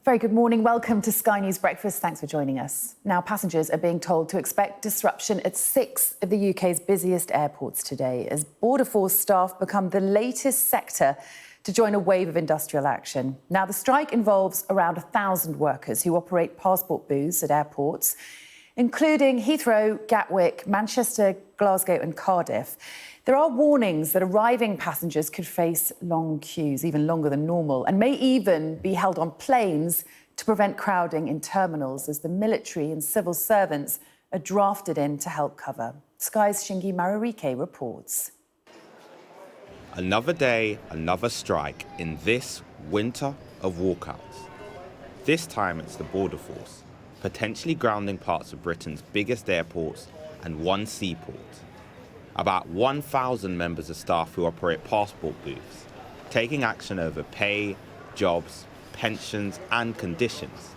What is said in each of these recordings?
Very good morning. Welcome to Sky News Breakfast. Thanks for joining us. Now, passengers are being told to expect disruption at 6 of the UK's busiest airports today as Border Force staff become the latest sector to join a wave of industrial action. Now, the strike involves around 1,000 workers who operate passport booths at airports, including Heathrow, Gatwick, Manchester, Glasgow and Cardiff. There are warnings that arriving passengers could face long queues, even longer than normal, and may even be held on planes to prevent crowding in terminals as the military and civil servants are drafted in to help cover. Sky's Shingi Marurike reports. Another day, another strike in this winter of walkouts. This time it's the Border Force, potentially grounding parts of Britain's biggest airports and one seaport. About 1,000 members of staff who operate passport booths, taking action over pay, jobs, pensions and conditions.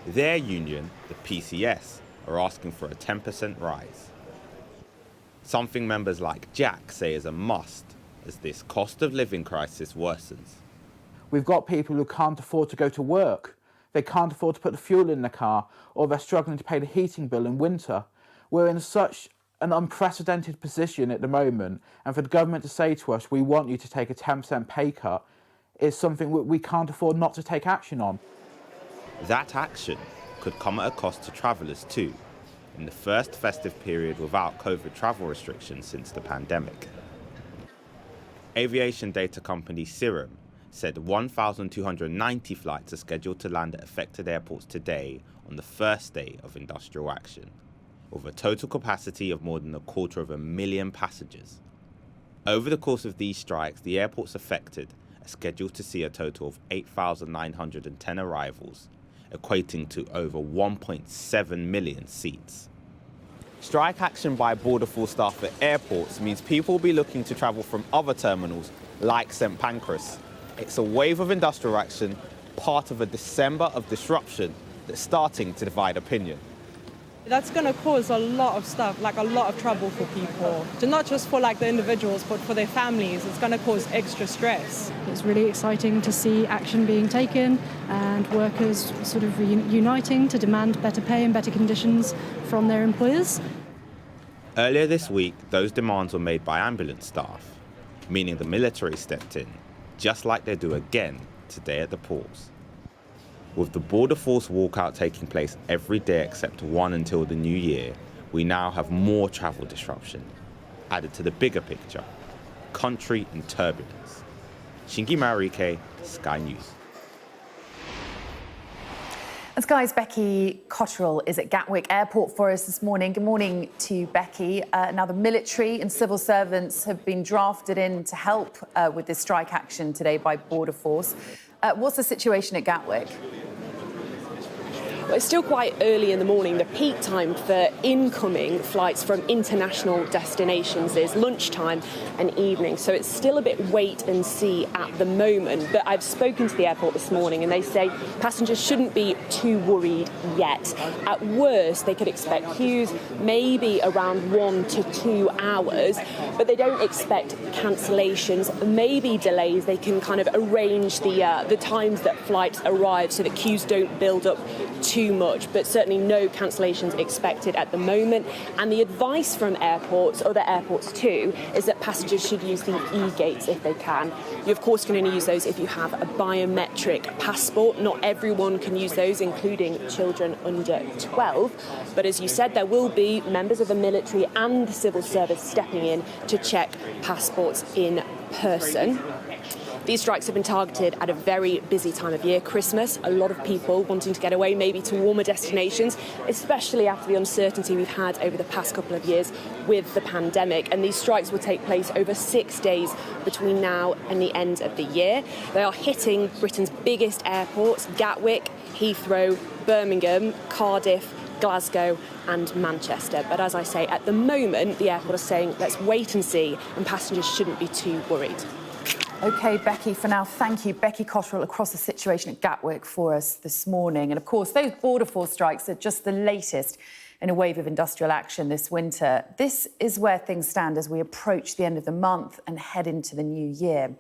Their union, the PCS, are asking for a 10% rise. Something members like Jack say is a must as this cost of living crisis worsens. We've got people who can't afford to go to work. They can't afford to put the fuel in the car, or they're struggling to pay the heating bill in winter. We're in such an unprecedented position at the moment, and for the government to say to us, we want you to take a 10% pay cut, is something we can't afford not to take action on. That action could come at a cost to travellers too, in the first festive period without COVID travel restrictions since the pandemic. Aviation data company Serum said 1,290 flights are scheduled to land at affected airports today on the first day of industrial action, with a total capacity of more than 250,000 passengers. Over the course of these strikes, the airports affected are scheduled to see a total of 8,910 arrivals, equating to over 1.7 million seats. Strike action by Border Force staff at airports means people will be looking to travel from other terminals like St Pancras. It's a wave of industrial action, part of a December of disruption that's starting to divide opinion. That's going to cause a lot of stuff, like a lot of trouble for people. Not just for like the individuals, but for their families. It's going to cause extra stress. It's really exciting to see action being taken and workers sort of uniting to demand better pay and better conditions from their employers. Earlier this week, those demands were made by ambulance staff, meaning the military stepped in, just like they do again today at the ports. With the Border Force walkout taking place every day except one until the new year, we now have more travel disruption, added to the bigger picture, country in turbulence. Shingi Marurike, Sky News. And Sky's Becky Cotterill is at Gatwick Airport for us this morning. Good morning to Becky. Now, the military and civil servants have been drafted in to help with this strike action today by Border Force. What's the situation at Gatwick? Well, it's still quite early in the morning. The peak time for incoming flights from international destinations is lunchtime and evening, so it's still a bit wait and see at the moment. But I've spoken to the airport this morning and they say passengers shouldn't be too worried yet. At worst, they could expect queues maybe around 1 to 2 hours, but they don't expect cancellations, maybe delays. They can kind of arrange the times that flights arrive so that queues don't build up too much, but certainly no cancellations expected at the moment. And the advice from airports, other airports too, is that passengers should use the e-gates if they can. You of course can only use those if you have a biometric passport. Not everyone can use those, including children under 12. But as you said, there will be members of the military and the civil service stepping in to check passports in person. These strikes have been targeted at a very busy time of year, Christmas. A lot of people wanting to get away maybe to warmer destinations, especially after the uncertainty we've had over the past couple of years with the pandemic. And these strikes will take place over 6 days between now and the end of the year. They are hitting Britain's biggest airports, Gatwick, Heathrow, Birmingham, Cardiff, Glasgow and Manchester. But as I say, at the moment, the airport is saying, let's wait and see, and passengers shouldn't be too worried. OK, Becky, for now, thank you. Becky Cotterill across the situation at Gatwick for us this morning. And, of course, those Border Force strikes are just the latest in a wave of industrial action this winter. This is where things stand as we approach the end of the month and head into the new year.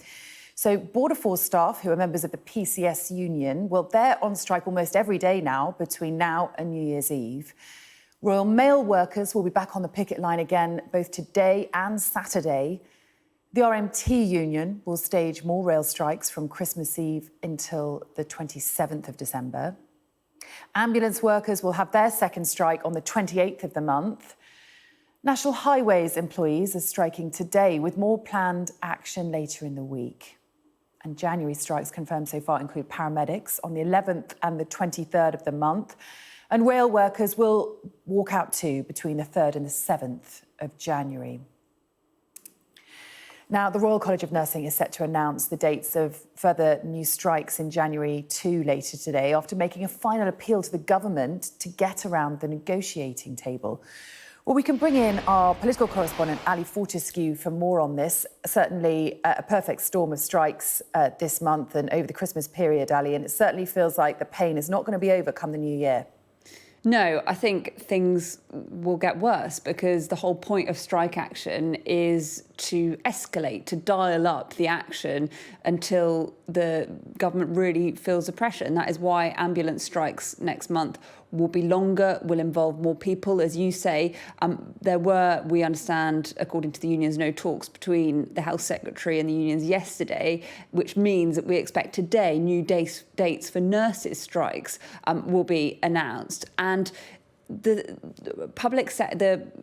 So Border Force staff, who are members of the PCS union, well, they're on strike almost every day now between now and New Year's Eve. Royal Mail workers will be back on the picket line again both today and Saturday. The RMT union will stage more rail strikes from Christmas Eve until the 27th of December. Ambulance workers will have their second strike on the 28th of the month. National Highways employees are striking today, with more planned action later in the week. And January strikes confirmed so far include paramedics on the 11th and the 23rd of the month. And rail workers will walk out too between the 3rd and the 7th of January. Now, the Royal College of Nursing is set to announce the dates of further new strikes in January too later today, after making a final appeal to the government to get around the negotiating table. Well, we can bring in our political correspondent, Ali Fortescue, for more on this. Certainly a perfect storm of strikes this month and over the Christmas period, Ali, and it certainly feels like the pain is not going to be over come the new year. No, I think things will get worse because the whole point of strike action is to escalate, to dial up the action until the government really feels the pressure. And that is why ambulance strikes next month will be longer, will involve more people. As you say, there were, we understand, according to the unions, no talks between the Health Secretary and the unions yesterday, which means that we expect today new dates for nurses' strikes will be announced. And the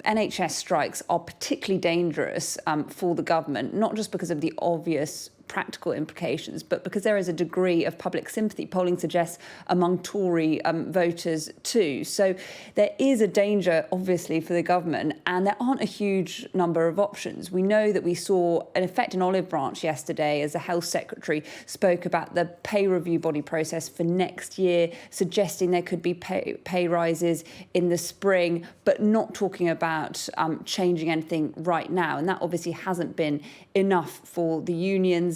NHS strikes are particularly dangerous for the government, not just because of the obvious practical implications, but because there is a degree of public sympathy. Polling suggests among Tory voters too. So there is a danger, obviously, for the government, and there aren't a huge number of options. We know that we saw an effect in Olive Branch yesterday as the Health Secretary spoke about the pay review body process for next year, suggesting there could be pay rises in the spring, but not talking about changing anything right now. And that obviously hasn't been enough for the unions.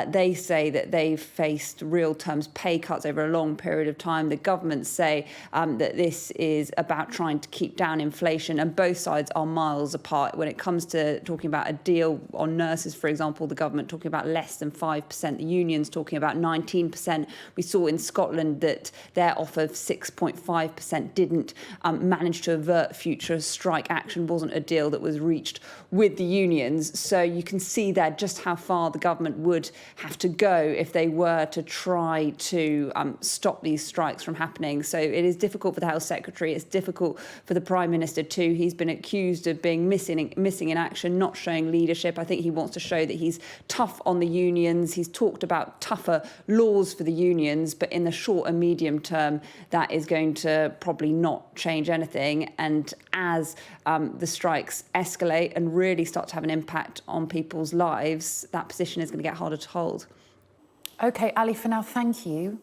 They say that they've faced real terms pay cuts over a long period of time. The government say that this is about trying to keep down inflation, and both sides are miles apart. When it comes to talking about a deal on nurses, for example, the government talking about less than 5%, the unions talking about 19%. We saw in Scotland that their offer of 6.5% didn't manage to avert future strike action, wasn't a deal that was reached with the unions. So you can see there just how far the government would have to go if they were to try to stop these strikes from happening. So it is difficult for the Health Secretary. It's difficult for the Prime Minister too. He's been accused of being missing in action, not showing leadership. I think he wants to show that he's tough on the unions. He's talked about tougher laws for the unions, but in the short and medium term, that is going to probably not change anything. And as the strikes escalate and really start to have an impact on people's lives, that position is going to get harder to hold. OK, Ali, for now, thank you.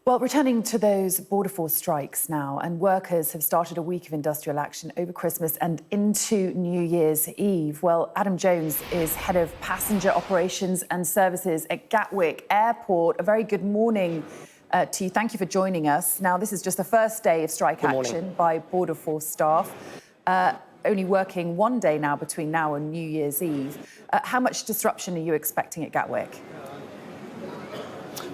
Well, returning to those Border Force strikes now, and workers have started a week of industrial action over Christmas and into New Year's Eve. Well, Adam Jones is head of passenger operations and services at Gatwick Airport. A very good morning to you. Thank you for joining us. Now, this is just the first day of strike action by Border Force staff, only working one day now between now and New Year's Eve. How much disruption are you expecting at Gatwick?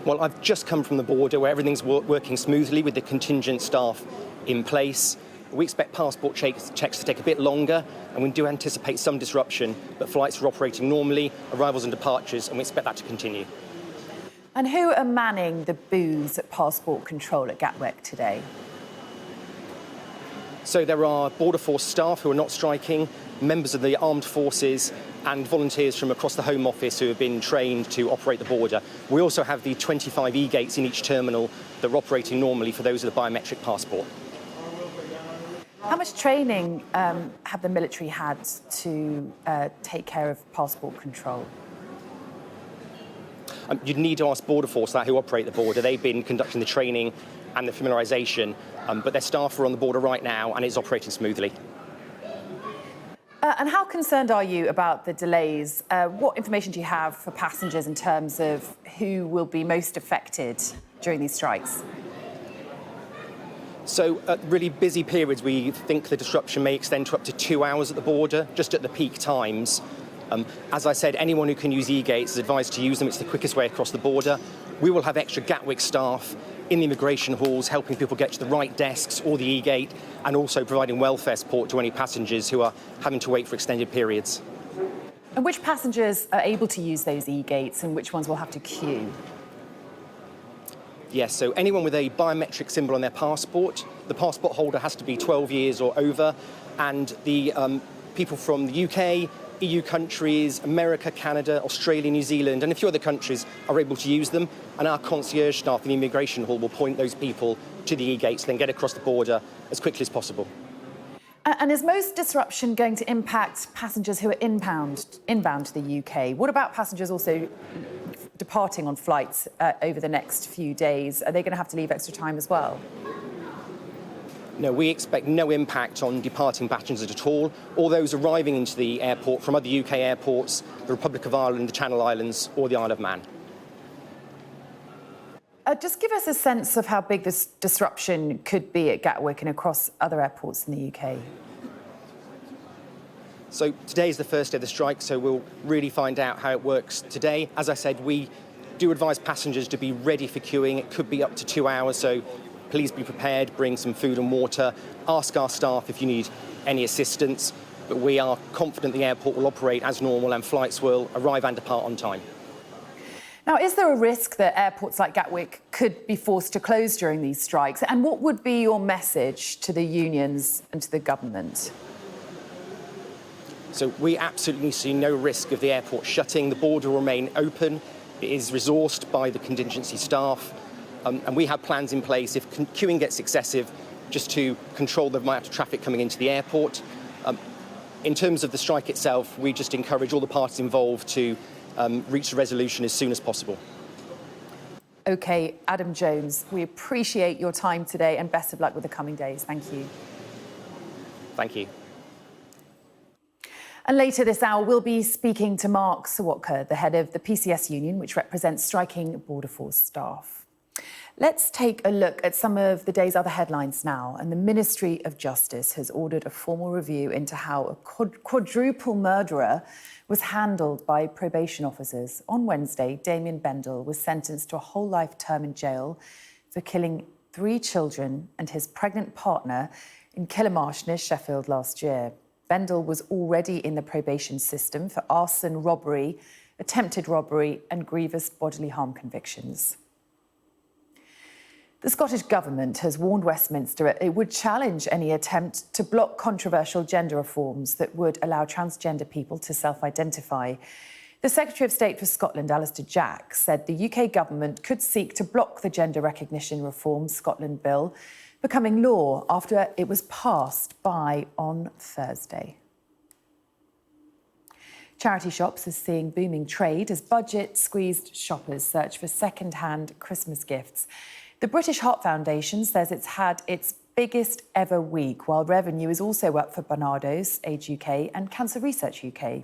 Well, I've just come from the border where everything's working smoothly with the contingent staff in place. We expect passport checks to take a bit longer, and we do anticipate some disruption, but flights are operating normally, arrivals and departures, and we expect that to continue. And who are manning the booths at passport control at Gatwick today? So there are Border Force staff who are not striking, members of the armed forces and volunteers from across the Home Office who have been trained to operate the border. We also have the 25 e-gates in each terminal that are operating normally for those with a biometric passport. How much training have the military had to take care of passport control? You'd need to ask Border Force that, who operate the border. They've been conducting the training and the familiarisation, but their staff are on the border right now and it's operating smoothly. And how concerned are you about the delays? What information do you have for passengers in terms of who will be most affected during these strikes? So at really busy periods, we think the disruption may extend to up to 2 hours at the border, just at the peak times. As I said, anyone who can use e-gates is advised to use them. It's the quickest way across the border. We will have extra Gatwick staff in the immigration halls, helping people get to the right desks or the e-gate, and also providing welfare support to any passengers who are having to wait for extended periods. And which passengers are able to use those e-gates and which ones will have to queue? Yes, so anyone with a biometric symbol on their passport, the passport holder has to be 12 years or over, and the people from the UK, EU countries, America, Canada, Australia, New Zealand, and a few other countries are able to use them, and our concierge staff in the immigration hall will point those people to the e-gates, then get across the border as quickly as possible. And is most disruption going to impact passengers who are inbound to the UK? What about passengers also departing on flights over the next few days? Are they going to have to leave extra time as well? No, we expect no impact on departing passengers at all. All those arriving into the airport from other UK airports, the Republic of Ireland, the Channel Islands or the Isle of Man. Just give us a sense of how big this disruption could be at Gatwick and across other airports in the UK. So today is the first day of the strike, so we'll really find out how it works today. As I said, we do advise passengers to be ready for queuing. It could be up to 2 hours, so please be prepared, bring some food and water, ask our staff if you need any assistance. But we are confident the airport will operate as normal and flights will arrive and depart on time. Now, is there a risk that airports like Gatwick could be forced to close during these strikes? And what would be your message to the unions and to the government? So we absolutely see no risk of the airport shutting. The border will remain open. It is resourced by the contingency staff. And we have plans in place if queuing gets excessive, just to control the amount of traffic coming into the airport. In terms of the strike itself, we just encourage all the parties involved to reach a resolution as soon as possible. OK, Adam Jones, we appreciate your time today and best of luck with the coming days. Thank you. Thank you. And later this hour, we'll be speaking to Mark Sawatka, the head of the PCS union, which represents striking Border Force staff. Let's take a look at some of the day's other headlines now. And the Ministry of Justice has ordered a formal review into how a quadruple murderer was handled by probation officers. On Wednesday, Damien Bendel was sentenced to a whole life term in jail for killing 3 children and his pregnant partner in Killamarsh near Sheffield last year. Bendel was already in the probation system for arson, robbery, attempted robbery and grievous bodily harm convictions. The Scottish Government has warned Westminster it would challenge any attempt to block controversial gender reforms that would allow transgender people to self-identify. The Secretary of State for Scotland, Alistair Jack, said the UK government could seek to block the Gender Recognition Reform Scotland Bill becoming law after it was passed on Thursday. Charity shops are seeing booming trade as budget-squeezed shoppers search for second-hand Christmas gifts. The British Heart Foundation says it's had its biggest ever week, while revenue is also up for Barnardo's, Age UK and Cancer Research UK.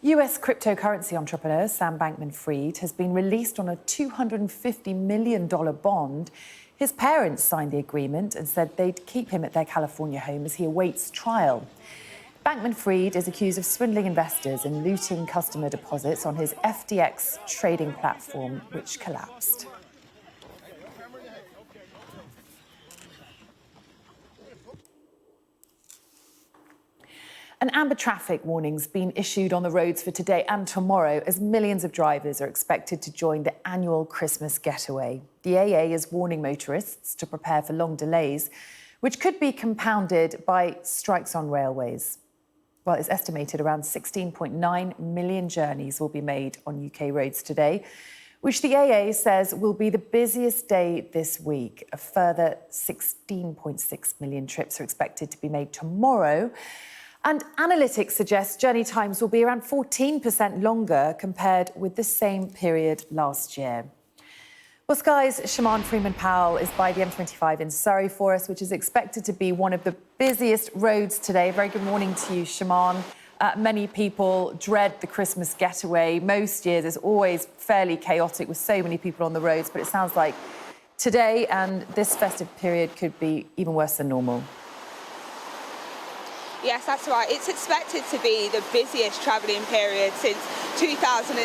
US cryptocurrency entrepreneur Sam Bankman-Fried has been released on a $250 million bond. His parents signed the agreement and said they'd keep him at their California home as he awaits trial. Bankman-Fried is accused of swindling investors and looting customer deposits on his FTX trading platform, which collapsed. An amber traffic warning's been issued on the roads for today and tomorrow as millions of drivers are expected to join the annual Christmas getaway. The AA is warning motorists to prepare for long delays, which could be compounded by strikes on railways. Well, it's estimated around 16.9 million journeys will be made on UK roads today, which the AA says will be the busiest day this week. A further 16.6 million trips are expected to be made tomorrow. And analytics suggest journey times will be around 14% longer compared with the same period last year. Well, Sky's Shaman Freeman-Powell is by the M25 in Surrey for us, which is expected to be one of the busiest roads today. Very good morning to you, Shaman. Many people dread the Christmas getaway. Most years it's always fairly chaotic with so many people on the roads, but it sounds like today and this festive period could be even worse than normal. Yes, that's right. It's expected to be the busiest travelling period since 2019,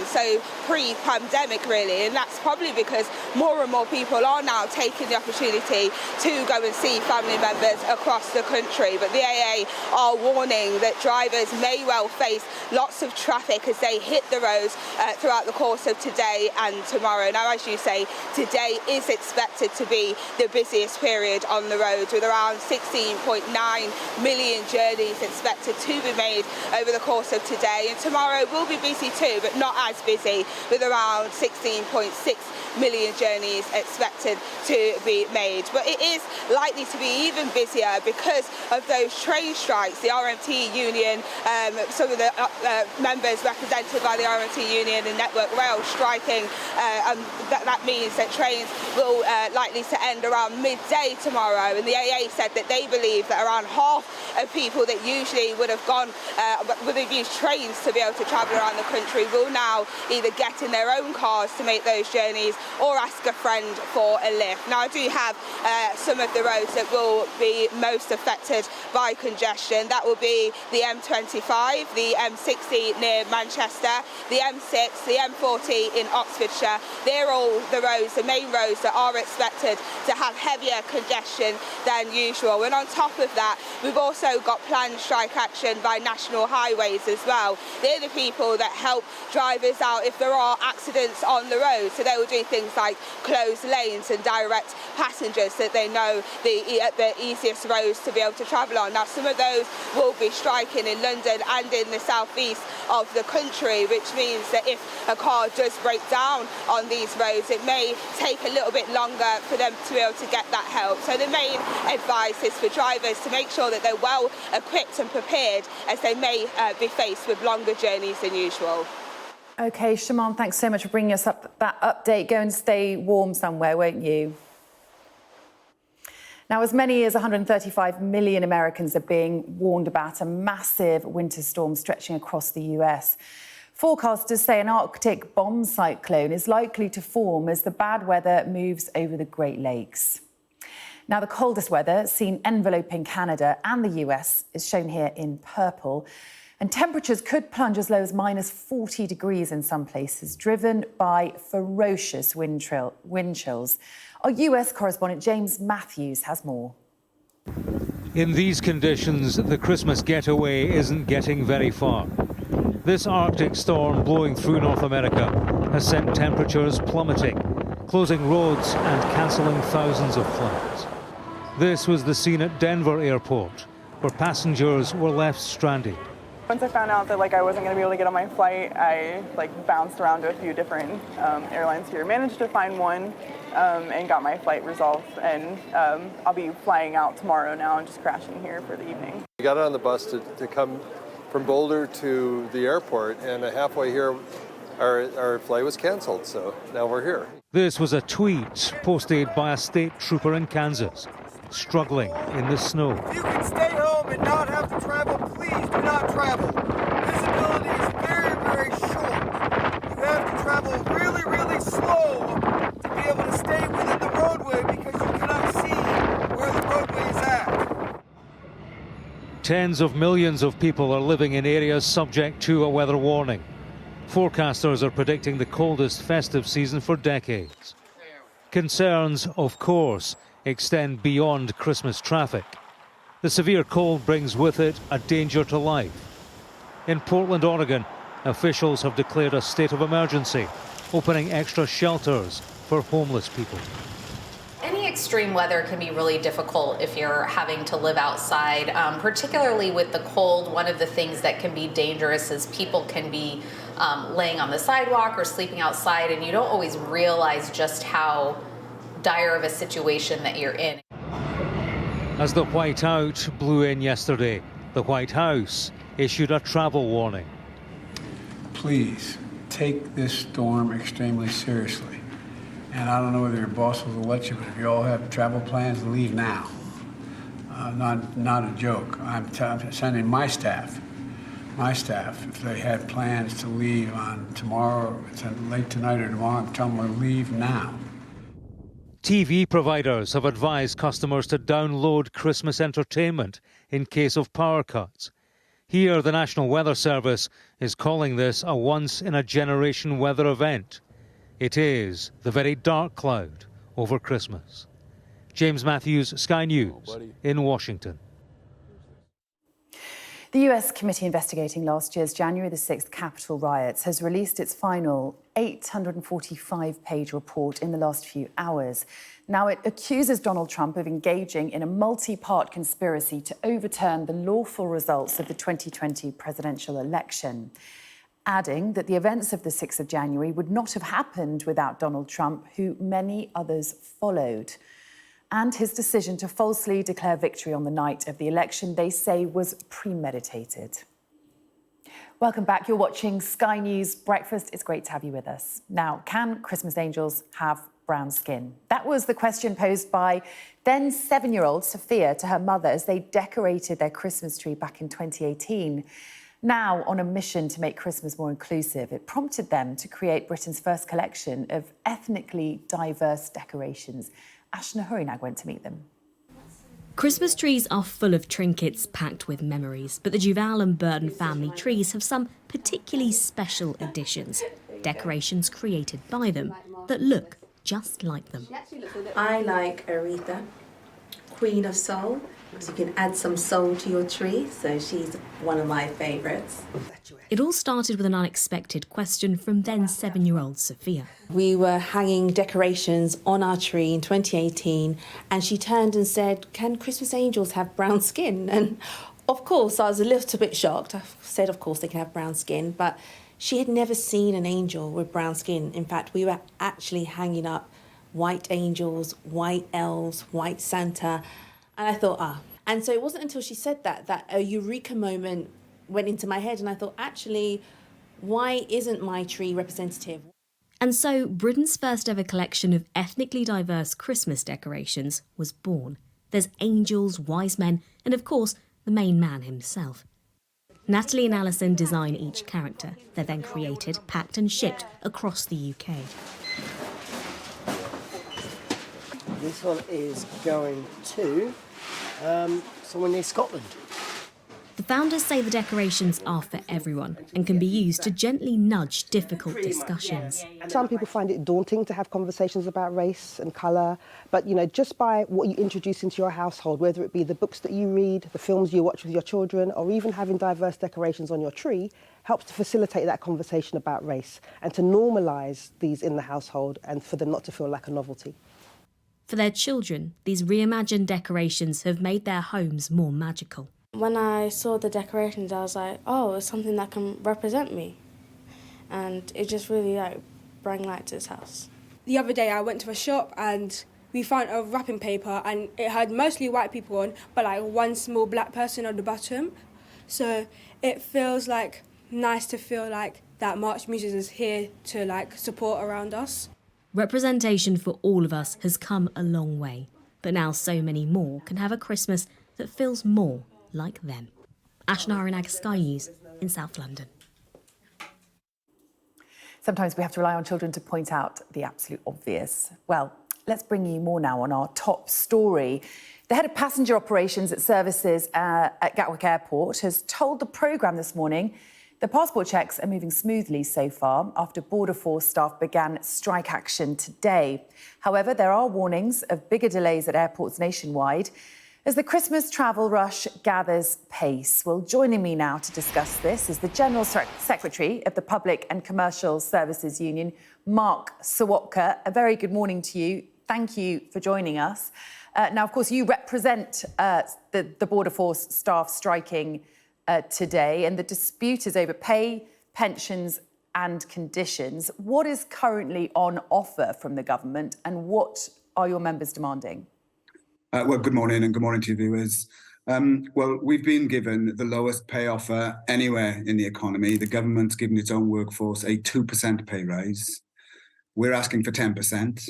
so pre-pandemic really, and that's probably because more and more people are now taking the opportunity to go and see family members across the country. But the AA are warning that drivers may well face lots of traffic as they hit the roads throughout the course of today and tomorrow. Now, as you say, today is expected to be the busiest period on the roads, with around 16.9 million journeys expected to be made over the course of today, and tomorrow will be busy too, but not as busy, with around 16.6 million journeys expected to be made. But it is likely to be even busier because of those train strikes. The RMT union, some of the members represented by the RMT union and Network Rail striking, and that means that trains will likely to end around midday tomorrow. And the AA said that they believe that around half of people that usually would have used trains to be able to travel around the country will now either get in their own cars to make those journeys or ask a friend for a lift. Now, I do have some of the roads that will be most affected by congestion. That will be the M25, the M60 near Manchester, the M6, the M40 in Oxfordshire. They're all the roads, the main roads that are expected to have heavier congestion than usual. And on top of that, we've also got planned strike action by National Highways as well. They're the people that help drivers out if there are accidents on the road. So they will do things like close lanes and direct passengers that they know the easiest roads to be able to travel on. Now, some of those will be striking in London and in the southeast of the country, which means that if a car does break down on these roads, it may take a little bit longer for them to be able to get that help. So the main advice is for drivers to make sure that they're well equipped and prepared, as they may be faced with longer journeys than usual. OK, Shaman, thanks so much for bringing us up that update. Go and stay warm somewhere, won't you? Now, as many as 135 million Americans are being warned about a massive winter storm stretching across the US. Forecasters say an Arctic bomb cyclone is likely to form as the bad weather moves over the Great Lakes. Now, the coldest weather seen enveloping Canada and the US is shown here in purple. And temperatures could plunge as low as minus 40 degrees in some places, driven by ferocious wind chills. Our US correspondent James Matthews has more. In these conditions, the Christmas getaway isn't getting very far. This Arctic storm blowing through North America has sent temperatures plummeting, closing roads and cancelling thousands of flights. This was the scene at Denver Airport, where passengers were left stranded. Once I found out that I wasn't going to be able to get on my flight, I bounced around to a few different airlines here, managed to find one and got my flight resolved. And I'll be flying out tomorrow now and just crashing here for the evening. We got on the bus to come from Boulder to the airport, and halfway here our flight was canceled, so now we're here. This was a tweet posted by a state trooper in Kansas, struggling in the snow. If you can stay home and not have to travel, please do not travel. Visibility is very, very short. You have to travel really, really slow to be able to stay within the roadway because you cannot see where the roadway is at. Tens of millions of people are living in areas subject to a weather warning. Forecasters are predicting the coldest festive season for decades. Concerns, of course, extend beyond Christmas traffic. The severe cold brings with it a danger to life. In Portland, Oregon, officials have declared a state of emergency, opening extra shelters for homeless people. Any extreme weather can be really difficult if you're having to live outside, particularly with the cold. One of the things that can be dangerous is people can be laying on the sidewalk or sleeping outside, and you don't always realize just how dire of a situation that you're in. As the whiteout blew in yesterday, the White House issued a travel warning. Please take this storm extremely seriously. And I don't know whether your bosses will let you, but if you all have travel plans, leave now. Not a joke. I'm sending my staff, if they had plans to leave on tomorrow, late tonight or tomorrow, I'm telling them to leave now. TV providers have advised customers to download Christmas entertainment in case of power cuts. Here, the National Weather Service is calling this a once-in-a-generation weather event. It is the very dark cloud over Christmas. James Matthews, Sky News, in Washington. The US committee investigating last year's January the 6th Capitol riots has released its final 845-page report in the last few hours. Now, it accuses Donald Trump of engaging in a multi-part conspiracy to overturn the lawful results of the 2020 presidential election, adding that the events of the 6th of January would not have happened without Donald Trump, who many others followed. And his decision to falsely declare victory on the night of the election, they say, was premeditated. Welcome back. You're watching Sky News Breakfast. It's great to have you with us. Now, can Christmas angels have brown skin? That was the question posed by then 7-year-old Sophia to her mother as they decorated their Christmas tree back in 2018. Now, on a mission to make Christmas more inclusive, it prompted them to create Britain's first collection of ethnically diverse decorations. Ashna Hurinag went to meet them. Christmas trees are full of trinkets packed with memories, but the Duval and Burton family trees have some particularly special additions, decorations created by them that look just like them. I like Aretha, Queen of Soul, because you can add some soul to your tree, so she's one of my favourites. It all started with an unexpected question from then 7-year-old Sophia. We were hanging decorations on our tree in 2018, and she turned and said, "Can Christmas angels have brown skin?" And of course, I was a little bit shocked. I said, of course, they can have brown skin, but she had never seen an angel with brown skin. In fact, we were actually hanging up white angels, white elves, white Santa, and I thought, And so it wasn't until she said that a eureka moment went into my head, and I thought, actually, why isn't my tree representative? And so Britain's first ever collection of ethnically diverse Christmas decorations was born. There's angels, wise men, and of course, the main man himself. Natalie and Alison design each character. They're then created, packed and shipped across the UK. This one is going to someone near Scotland. The founders say the decorations are for everyone and can be used to gently nudge difficult discussions. Some people find it daunting to have conversations about race and colour, but just by what you introduce into your household, whether it be the books that you read, the films you watch with your children, or even having diverse decorations on your tree, helps to facilitate that conversation about race and to normalise these in the household and for them not to feel like a novelty. For their children, these reimagined decorations have made their homes more magical. When I saw the decorations, I was like, oh, it's something that can represent me. And it just really brought light to this house. The other day I went to a shop and we found a wrapping paper and it had mostly white people on, but one small black person on the bottom. So it feels nice to feel like that March Muses is here to support around us. Representation for all of us has come a long way, but now so many more can have a Christmas that feels more like them. Ashna Hurinag, Sky News in South London. Sometimes we have to rely on children to point out the absolute obvious. Well, let's bring you more now on our top story. The head of passenger operations at services at Gatwick Airport has told the programme this morning the passport checks are moving smoothly so far after Border Force staff began strike action today. However, there are warnings of bigger delays at airports nationwide as the Christmas travel rush gathers pace. Well, joining me now to discuss this is the General Secretary of the Public and Commercial Services Union, Mark Sawatka. A very good morning to you. Thank you for joining us. Now, of course, you represent the Border Force staff striking today, and the dispute is over pay, pensions and conditions. What is currently on offer from the government and what are your members demanding? Well, good morning and good morning to you viewers. Well, we've been given the lowest pay offer anywhere in the economy. The government's given its own workforce a 2% pay rise. We're asking for 10%.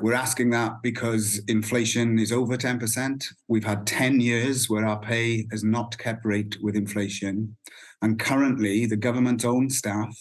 We're asking that because inflation is over 10%. We've had 10 years where our pay has not kept rate with inflation. And currently, the government's own staff,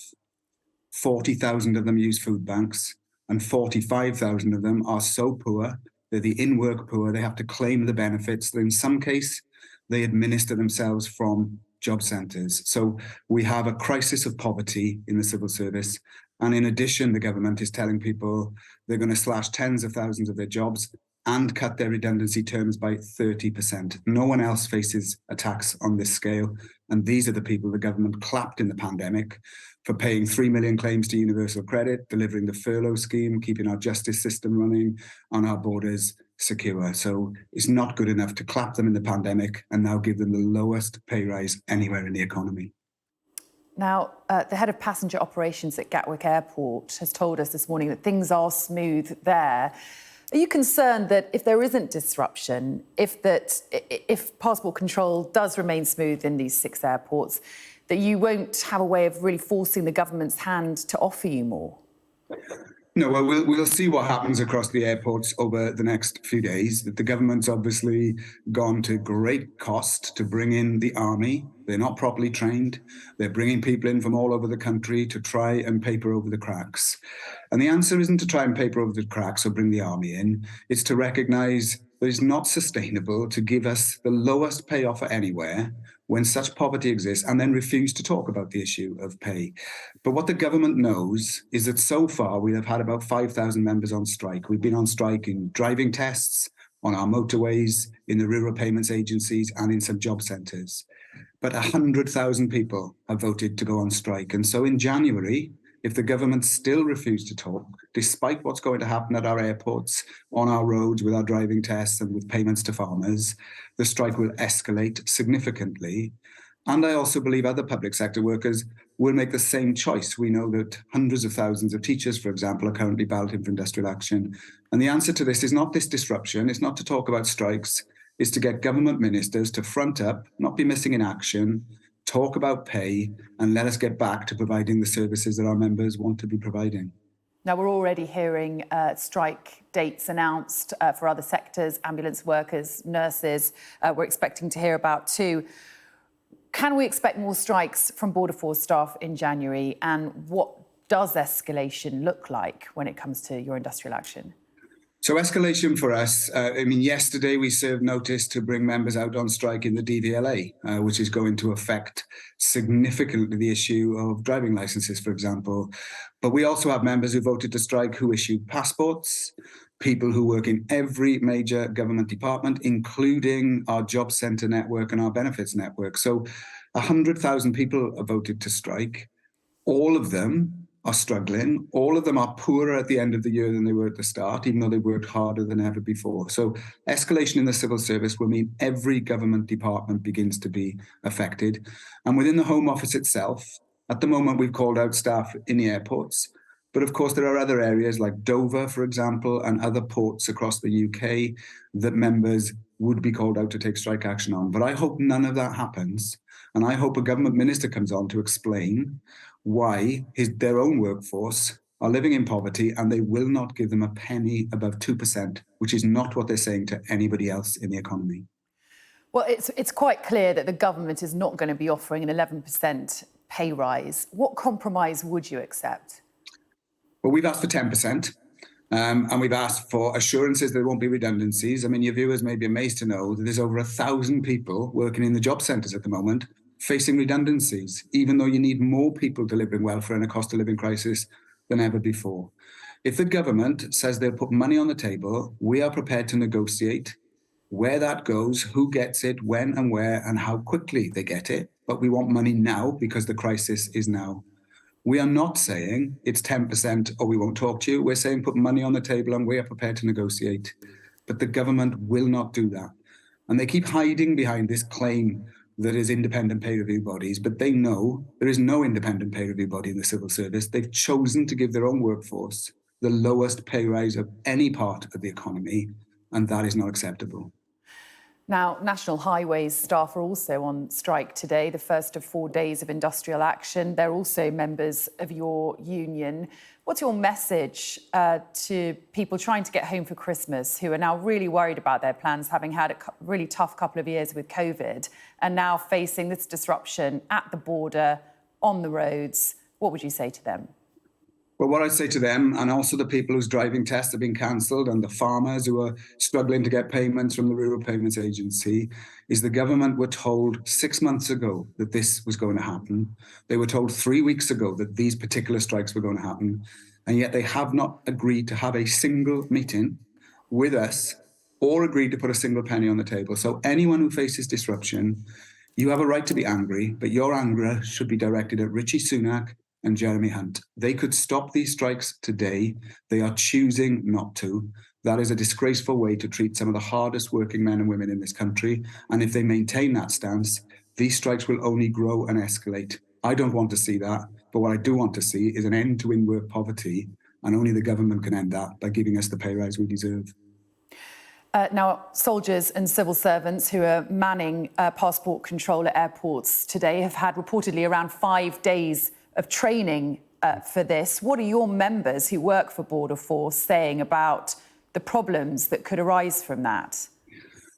40,000 of them use food banks, and 45,000 of them are so poor, they're the in-work poor, they have to claim the benefits that in some case they administer themselves from job centres. So we have a crisis of poverty in the civil service. And in addition, the government is telling people they're going to slash tens of thousands of their jobs and cut their redundancy terms by 30%. No one else faces attacks on this scale. And these are the people the government clapped in the pandemic for paying 3 million claims to universal credit, delivering the furlough scheme, keeping our justice system running, on our borders secure. So it's not good enough to clap them in the pandemic and now give them the lowest pay rise anywhere in the economy. Now, the head of passenger operations at Gatwick Airport has told us this morning that things are smooth there. Are you concerned that if there isn't disruption, if passport control does remain smooth in these 6 airports, that you won't have a way of really forcing the government's hand to offer you more? No, well, we'll see what happens across the airports over the next few days. The government's obviously gone to great cost to bring in the army. They're not properly trained. They're bringing people in from all over the country to try and paper over the cracks. And the answer isn't to try and paper over the cracks or bring the army in. It's to recognise that it's not sustainable to give us the lowest pay offer anywhere when such poverty exists and then refuse to talk about the issue of pay. But what the government knows is that so far we have had about 5,000 members on strike. We've been on strike in driving tests, on our motorways, in the rural payments agencies and in some job centres. But 100,000 people have voted to go on strike. And so in January, if the government still refused to talk, despite what's going to happen at our airports, on our roads with our driving tests and with payments to farmers, the strike will escalate significantly. And I also believe other public sector workers will make the same choice. We know that hundreds of thousands of teachers, for example, are currently balloting for industrial action. And the answer to this is not this disruption, it's not to talk about strikes, it's to get government ministers to front up, not be missing in action, talk about pay, and let us get back to providing the services that our members want to be providing. Now, we're already hearing strike dates announced for other sectors, ambulance workers, nurses, we're expecting to hear about too. Can we expect more strikes from Border Force staff in January? And what does escalation look like when it comes to your industrial action? So escalation for us, yesterday we served notice to bring members out on strike in the DVLA, which is going to affect significantly the issue of driving licenses, for example. But we also have members who voted to strike who issue passports, people who work in every major government department, including our job centre network and our benefits network. So 100,000 people have voted to strike. All of them are struggling. All of them are poorer at the end of the year than they were at the start, even though they worked harder than ever before. So escalation in the civil service will mean every government department begins to be affected. And within the Home Office itself, at the moment, we've called out staff in the airports. But of course, there are other areas like Dover, for example, and other ports across the UK that members would be called out to take strike action on. But I hope none of that happens. And I hope a government minister comes on to explain why their own workforce are living in poverty and they will not give them a penny above 2%, which is not what they're saying to anybody else in the economy. Well, it's quite clear that the government is not going to be offering an 11% pay rise. What compromise would you accept? Well, we've asked for 10%. And we've asked for assurances there won't be redundancies. I mean, your viewers may be amazed to know that there's over 1,000 people working in the job centres at the moment facing redundancies, even though you need more people delivering welfare in a cost of living crisis than ever before. If the government says they'll put money on the table, we are prepared to negotiate where that goes, who gets it, when and where, and how quickly they get it. But we want money now because the crisis is now. We are not saying it's 10% or we won't talk to you. We're saying put money on the table and we are prepared to negotiate. But the government will not do that. And they keep hiding behind this claim that is independent pay review bodies, but they know there is no independent pay review body in the civil service. They've chosen to give their own workforce the lowest pay rise of any part of the economy, and that is not acceptable. Now, National Highways staff are also on strike today, the first of 4 days of industrial action. They're also members of your union. What's your message to people trying to get home for Christmas who are now really worried about their plans, having had a really tough couple of years with COVID and now facing this disruption at the border, on the roads? What would you say to them? But what I say to them, and also the people whose driving tests have been cancelled and the farmers who are struggling to get payments from the Rural Payments Agency, is the government were told 6 months ago that this was going to happen. They were told 3 weeks ago that these particular strikes were going to happen. And yet they have not agreed to have a single meeting with us or agreed to put a single penny on the table. So anyone who faces disruption, you have a right to be angry, but your anger should be directed at Rishi Sunak and Jeremy Hunt. They could stop these strikes today. They are choosing not to. That is a disgraceful way to treat some of the hardest working men and women in this country. And if they maintain that stance, these strikes will only grow and escalate. I don't want to see that. But what I do want to see is an end to in-work poverty. And only the government can end that by giving us the pay rise we deserve. Now, soldiers and civil servants who are manning passport control at airports today have had reportedly around 5 days of training for this. What are your members who work for Border Force saying about the problems that could arise from that?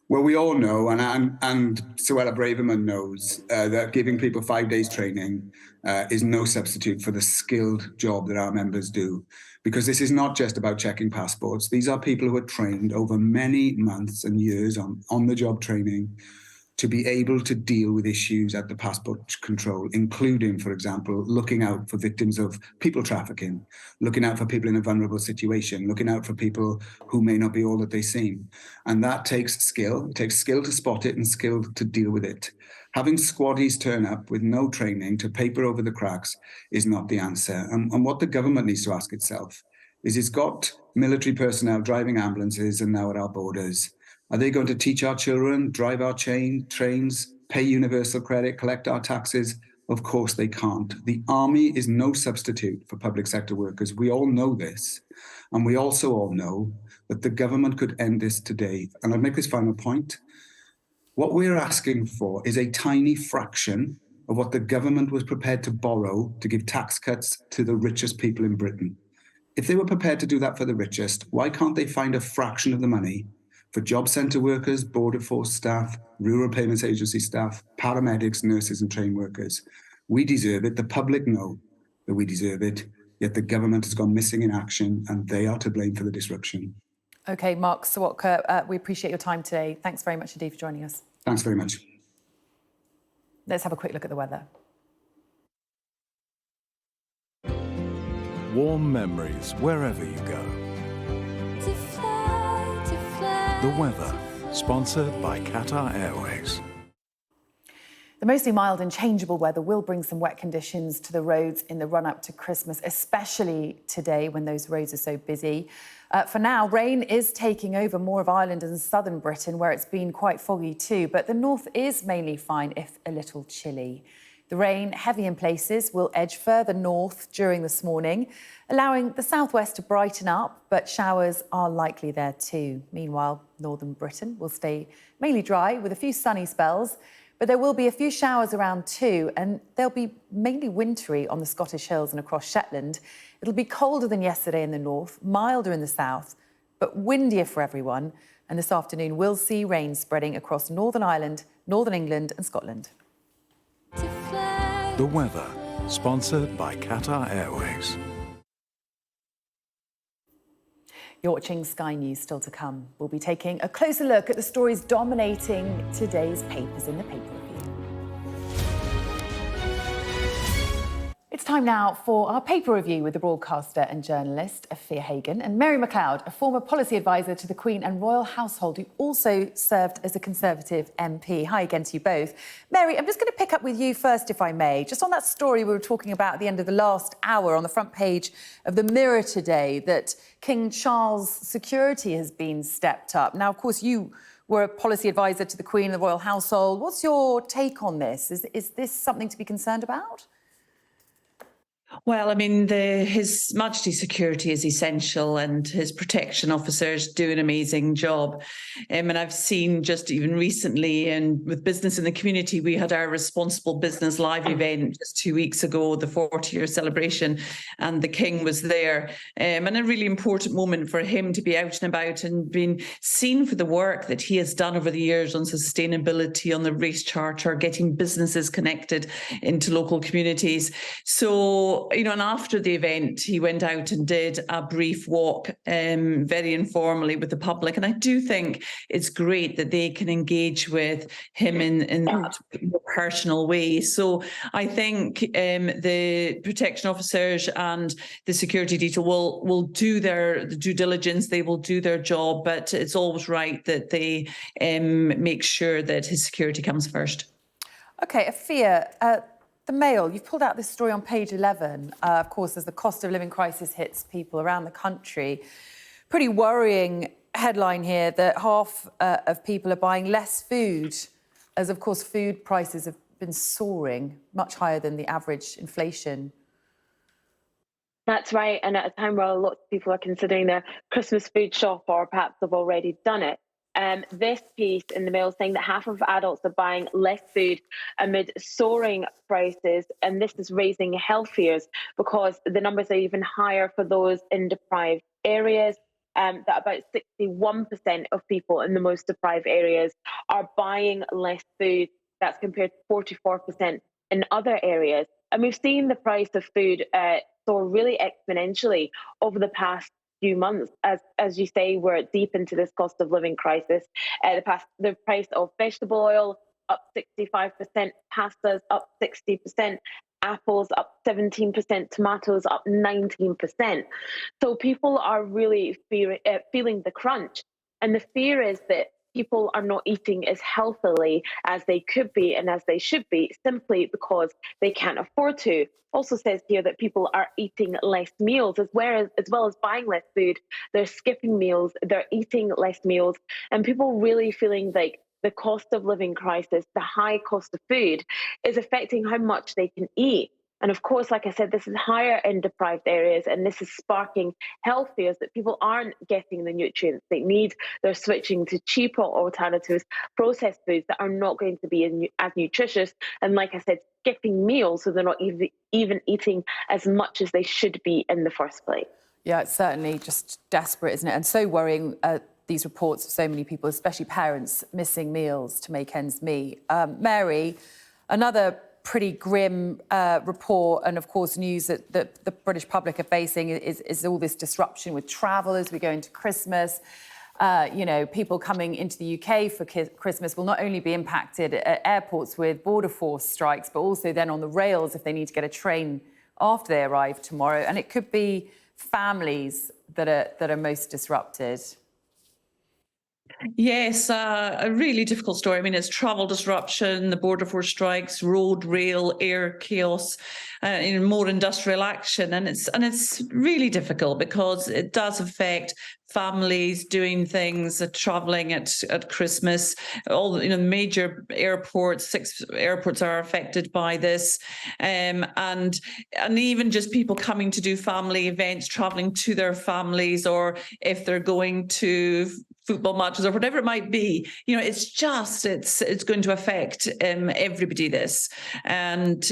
Well, we all know, and Suella Braverman knows, that giving people 5 days training is no substitute for the skilled job that our members do. Because this is not just about checking passports. These are people who are trained over many months and years on the job training to be able to deal with issues at the passport control, including, for example, looking out for victims of people trafficking, looking out for people in a vulnerable situation, looking out for people who may not be all that they seem. And that takes skill. It takes skill to spot it and skill to deal with it. Having squaddies turn up with no training to paper over the cracks is not the answer. And what the government needs to ask itself is it's got military personnel driving ambulances and now at our borders. Are they going to teach our children, drive our trains, pay universal credit, collect our taxes? Of course they can't. The army is no substitute for public sector workers. We all know this. And we also all know that the government could end this today. And I'll make this final point. What we're asking for is a tiny fraction of what the government was prepared to borrow to give tax cuts to the richest people in Britain. If they were prepared to do that for the richest, why can't they find a fraction of the money for job centre workers, Border Force staff, Rural Payments Agency staff, paramedics, nurses and train workers? We deserve it. The public know that we deserve it, yet the government has gone missing in action and they are to blame for the disruption. OK, Mark Sawotka, we appreciate your time today. Thanks very much indeed for joining us. Thanks very much. Let's have a quick look at the weather. Warm memories wherever you go. The weather, sponsored by Qatar Airways. The mostly mild and changeable weather will bring some wet conditions to the roads in the run-up to Christmas, especially today when those roads are so busy. For now, rain is taking over more of Ireland and southern Britain, where it's been quite foggy too, but the north is mainly fine, if a little chilly. The rain, heavy in places, will edge further north during this morning, allowing the southwest to brighten up, but showers are likely there too. Meanwhile, northern Britain will stay mainly dry with a few sunny spells, but there will be a few showers around too, and they'll be mainly wintry on the Scottish hills and across Shetland. It'll be colder than yesterday in the north, milder in the south, but windier for everyone. And this afternoon, we'll see rain spreading across Northern Ireland, Northern England and Scotland. The weather, sponsored by Qatar Airways. You're watching Sky News, still to come. We'll be taking a closer look at the stories dominating today's papers in the paper review. It's time now for our paper review with the broadcaster and journalist Afia Hagan and Mary McLeod, a former policy advisor to the Queen and Royal Household, who also served as a Conservative MP. Hi again to you both. Mary, I'm just going to pick up with you first, if I may. Just on that story we were talking about at the end of the last hour on the front page of the Mirror today, that King Charles' security has been stepped up. Now, of course, you were a policy advisor to the Queen and the Royal Household. What's your take on this? Is this something to be concerned about? Well, I mean, His Majesty's security is essential and his protection officers do an amazing job. And I've seen just even recently, and with Business in the Community, we had our Responsible Business Live event just 2 weeks ago, the 40-year celebration, and the King was there. And a really important moment for him to be out and about and being seen for the work that he has done over the years on sustainability, on the race charter, getting businesses connected into local communities. So So, and after the event, he went out and did a brief walk, very informally with the public. And I do think it's great that they can engage with him in that more personal way. So I think the protection officers and the security detail will do their due diligence. They will do their job, but it's always right that they make sure that his security comes first. OK, Afia, the Mail, you've pulled out this story on page 11, of course, as the cost of living crisis hits people around the country. Pretty worrying headline here that half of people are buying less food, as, of course, food prices have been soaring, much higher than the average inflation. That's right, and at a time where lots of people are considering their Christmas food shop, or perhaps they've already done it. This piece in the Mail saying that half of adults are buying less food amid soaring prices, and this is raising health fears because the numbers are even higher for those in deprived areas. That about 61% of people in the most deprived areas are buying less food. That's compared to 44% in other areas. And we've seen the price of food soar really exponentially over the past few months. As you say, we're deep into this cost of living crisis. The price of vegetable oil up 65%, pastas up 60%, apples up 17%, tomatoes up 19%. So people are really feeling the crunch. And the fear is that people are not eating as healthily as they could be and as they should be, simply because they can't afford to. Also says here that people are eating less meals as well as buying less food. They're skipping meals, they're eating less meals, and people really feeling like the cost of living crisis, the high cost of food, is affecting how much they can eat. And of course, like I said, this is higher in deprived areas, and this is sparking health fears that people aren't getting the nutrients they need. They're switching to cheaper alternatives, processed foods that are not going to be as nutritious. And like I said, skipping meals, so they're not even eating as much as they should be in the first place. Yeah, it's certainly just desperate, isn't it? And so worrying, these reports of so many people, especially parents, missing meals to make ends meet. Mary, another pretty grim report, and of course news that the British public are facing is all this disruption with travel as we go into Christmas. People coming into the UK for Christmas will not only be impacted at airports with border force strikes, but also then on the rails if they need to get a train after they arrive tomorrow. And it could be families that are most disrupted. Yes, a really difficult story. I mean, it's travel disruption, the border force strikes, road, rail, air chaos, more industrial action, and it's really difficult because it does affect families doing things, traveling at Christmas. All major airports, 6 airports are affected by this, and even just people coming to do family events, traveling to their families, or if they're going to football matches or whatever it might be, it's going to affect everybody. This and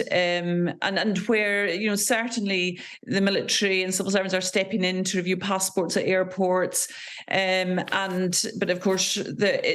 where certainly the military and civil servants are stepping in to review passports at airports, but of course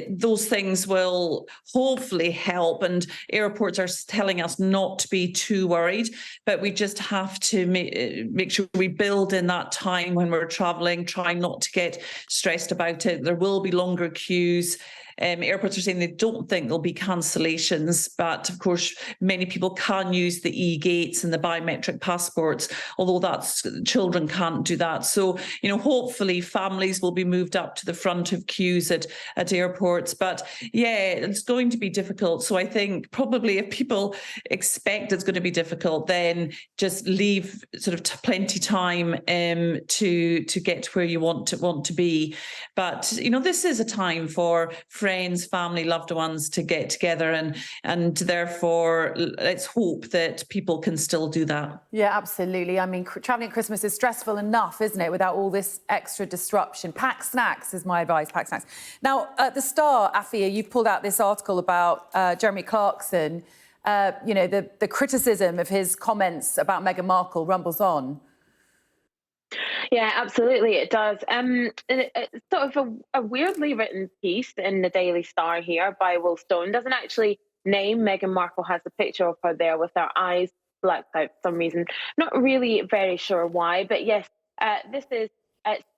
those things will hopefully help. And airports are telling us not to be too worried, but we just have to make sure we build in that time when we're traveling, try not to get stressed about it. There will be longer queues. Airports are saying they don't think there'll be cancellations, but of course many people can use the e-gates and the biometric passports, although children can't do that. So hopefully families will be moved up to the front of queues at airports. But yeah, it's going to be difficult. So I think probably if people expect it's going to be difficult, then just leave sort of plenty time to get where you want to be. But this is a time for friends, family, loved ones to get together, and therefore let's hope that people can still do that. Yeah, absolutely. I mean, travelling at Christmas is stressful enough, isn't it, without all this extra disruption. Pack snacks is my advice, pack snacks. Now, at the Star, Afia, you pulled out this article about Jeremy Clarkson. The criticism of his comments about Meghan Markle rumbles on. Yeah, absolutely, it does. It's sort of a weirdly written piece in the Daily Star here by Will Stone. Doesn't actually name Meghan Markle, has a picture of her there with her eyes blacked out for some reason. Not really very sure why, but yes, this is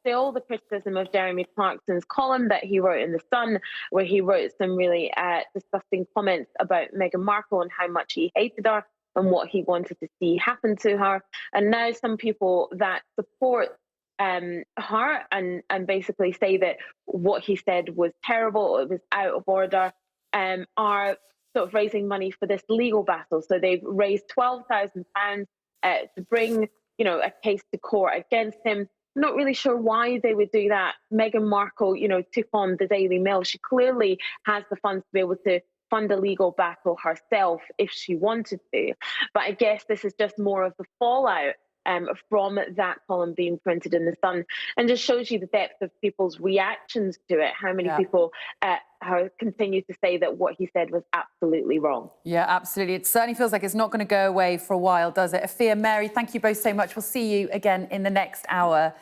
still the criticism of Jeremy Clarkson's column that he wrote in The Sun, where he wrote some really disgusting comments about Meghan Markle and how much he hated her and what he wanted to see happen to her. And now some people that support her and basically say that what he said was terrible, it was out of order, are sort of raising money for this legal battle. So they've raised £12,000 to bring, a case to court against him. I'm not really sure why they would do that. Meghan Markle, took on the Daily Mail. She clearly has the funds to be able to fund a legal battle herself if she wanted to. But I guess this is just more of the fallout from that column being printed in The Sun, and just shows you the depth of people's reactions to it, how many people continue to say that what he said was absolutely wrong. Yeah, absolutely. It certainly feels like it's not going to go away for a while, does it? Afia, Mary, thank you both so much. We'll see you again in the next hour.